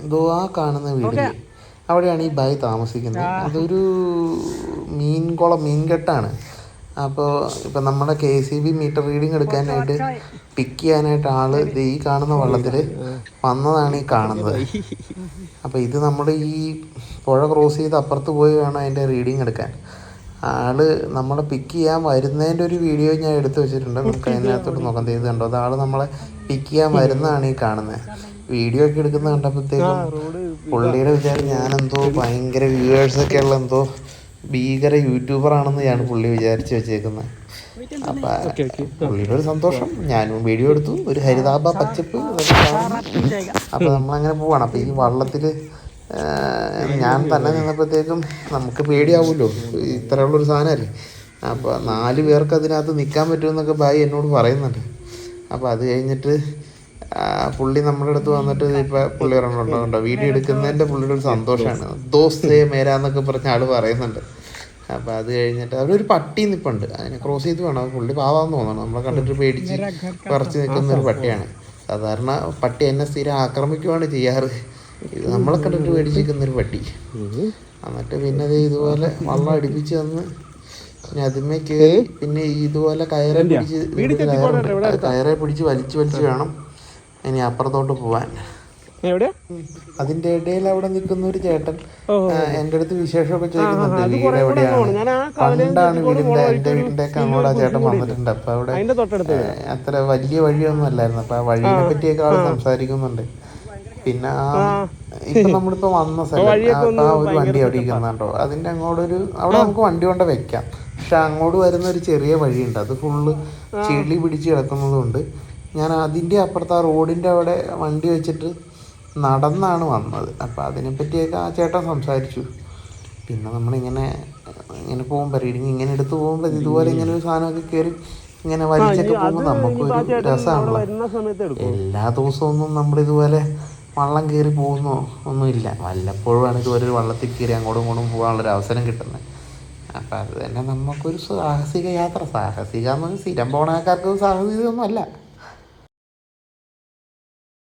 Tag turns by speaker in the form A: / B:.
A: ഇതോ ആ കാണുന്ന വീടിൽ അവിടെയാണ് ഈ ബായ് താമസിക്കുന്നത്. അതൊരു മീൻകെട്ടാണ്. അപ്പോൾ ഇപ്പം നമ്മുടെ KCB മീറ്റർ റീഡിങ് എടുക്കാനായിട്ട് പിക്ക് ചെയ്യാനായിട്ട് ആള് ഈ കാണുന്ന വള്ളത്തിൽ വന്നതാണ് ഈ കാണുന്നത്. അപ്പോൾ ഇത് നമ്മൾ ഈ പുഴ ക്രോസ് ചെയ്ത് അപ്പുറത്ത് പോയി വേണം അതിൻ്റെ റീഡിങ് എടുക്കാൻ. ആള് നമ്മളെ പിക്ക് ചെയ്യാൻ വരുന്നതിൻ്റെ ഒരു വീഡിയോ ഞാൻ എടുത്തു വെച്ചിട്ടുണ്ട്. നമുക്ക് അതിനകത്തോട്ട് നോക്കാം. ചെയ്ത് കണ്ടോ, അത് ആള് നമ്മളെ പിക്ക് ചെയ്യാൻ വരുന്നതാണ് ഈ കാണുന്നത്. വീഡിയോ ഒക്കെ എടുക്കുന്നത് കണ്ടപ്പോഴത്തേക്കും പുള്ളിയുടെ വിചാരം ഞാനെന്തോ ഭയങ്കര വ്യൂവേഴ്സൊക്കെ ഉള്ള എന്തോ ഭീകര യൂട്യൂബറാണെന്ന് ഞാൻ പുള്ളി വിചാരിച്ച് വെച്ചേക്കുന്നത്. അപ്പം പുള്ളിയുടെ ഒരു സന്തോഷം, ഞാനും വീഡിയോ എടുത്തു. ഒരു ഹരിതാഭ പച്ചപ്പ് അതൊക്കെ കാണുന്നു. അപ്പം നമ്മളങ്ങനെ പോവാണ്. അപ്പം ഈ വള്ളത്തിൽ ഞാൻ തന്നെ നിന്നപ്പോഴത്തേക്കും നമുക്ക് പേടിയാവുമല്ലോ, ഇത്രയുള്ളൊരു സാധനമല്ലേ. അപ്പോൾ 4 പേർക്ക് അതിനകത്ത് നിൽക്കാൻ പറ്റുമെന്നൊക്കെ ബായി എന്നോട് പറയുന്നുണ്ട്. അപ്പോൾ അത് കഴിഞ്ഞിട്ട് പുള്ളി നമ്മുടെ അടുത്ത് വന്നിട്ട് ഇപ്പം പുള്ളി പറഞ്ഞിട്ടുണ്ടോ വീഡിയോ എടുക്കുന്നതിൻ്റെ പുള്ളിയുടെ ഒരു സന്തോഷമാണ്. ദോസ്തേ മേരാന്നൊക്കെ പറഞ്ഞ ആൾ പറയുന്നുണ്ട്. അപ്പോൾ അത് കഴിഞ്ഞിട്ട് അവിടെ ഒരു പട്ടി നിൽപ്പുണ്ട്, അതിനെ ക്രോസ് ചെയ്ത് വേണം. പുള്ളി പാവാന്ന് തോന്നണം, നമ്മളെ കണ്ടിട്ട് പേടിച്ച് പറിച്ച് നിൽക്കുന്ന ഒരു പട്ടിയാണ്. സാധാരണ പട്ടി എന്നെ സ്ഥിരം ആക്രമിക്കുവാണ് ചെയ്യാറ്. ഇത് നമ്മളെ കണ്ടിട്ട് പേടിച്ച് നിൽക്കുന്നൊരു പട്ടി. എന്നിട്ട് പിന്നെ ഇതുപോലെ വള്ളം അടുപ്പിച്ച് തന്ന് പിന്നെ അതിന്മേ കയറി പിന്നെ ഇതുപോലെ കയറെ പിടിച്ച് വലിച്ച് വേണം ഇനി അപ്പുറത്തോട്ട് പോവാൻ. അതിന്റെ ഇടയിൽ അവിടെ നിൽക്കുന്ന ഒരു ചേട്ടൻ എൻ്റെ അടുത്ത് വിശേഷമൊക്കെ ചോദിക്കുന്നുണ്ട്, വീട് എവിടെയാണ്. പണ്ടാണ് എൻ്റെ വീടിന്റെ ഒക്കെ അങ്ങോട്ട് ആ ചേട്ടൻ വന്നിട്ടുണ്ട്. അപ്പൊ അവിടെ അത്ര വലിയ വഴിയൊന്നും അല്ലായിരുന്നു. അപ്പൊ ആ വഴിയെ പറ്റിയൊക്കെ ആൾ സംസാരിക്കുന്നുണ്ട്. പിന്നെ ഇപ്പൊ നമ്മളിപ്പോ വന്ന സ്ഥലം ആ ഒരു വണ്ടി അവിടെ ഇരിക്കുന്നുണ്ടോ, അതിന്റെ അങ്ങോട്ടൊരു അവിടെ നമുക്ക് വണ്ടി കൊണ്ട് വെക്കാം. പക്ഷെ അങ്ങോട്ട് വരുന്ന ഒരു ചെറിയ വഴിയുണ്ട്, അത് ഫുള്ള് ചെളി പിടിച്ച് കിടക്കുന്നതുകൊണ്ട് ഞാൻ അതിൻ്റെ അപ്പുറത്ത് ആ റോഡിൻ്റെ അവിടെ വണ്ടി വെച്ചിട്ട് നടന്നാണ് വന്നത്. അപ്പം അതിനെപ്പറ്റിയൊക്കെ ആ ചേട്ടൻ സംസാരിച്ചു. പിന്നെ നമ്മളിങ്ങനെ പോകുമ്പോൾ റീഡിങ് ഇങ്ങനെ എടുത്ത് പോകുമ്പോൾ ഇതുപോലെ ഇങ്ങനെ ഒരു സാധനമൊക്കെ കയറി ഇങ്ങനെ വലിച്ചൊക്കെ പോകുമ്പോൾ നമുക്കൊരു രസമാണല്ലോ. എല്ലാ ദിവസമൊന്നും നമ്മളിതുപോലെ വള്ളം കയറി പോകുന്നോ ഒന്നുമില്ല. വല്ലപ്പോഴുമാണ് ഇതുപോലെ ഒരു വള്ളത്തിൽ കയറി അങ്ങോട്ടും ഇങ്ങോട്ടും പോകാനുള്ളൊരു അവസരം കിട്ടുന്നത്. അപ്പം അത് തന്നെ നമുക്കൊരു സാഹസിക യാത്ര. സാഹസിക എന്ന് സ്ഥിരം പോണ ആൾക്കാർക്ക് സാഹസികമൊന്നും അല്ല.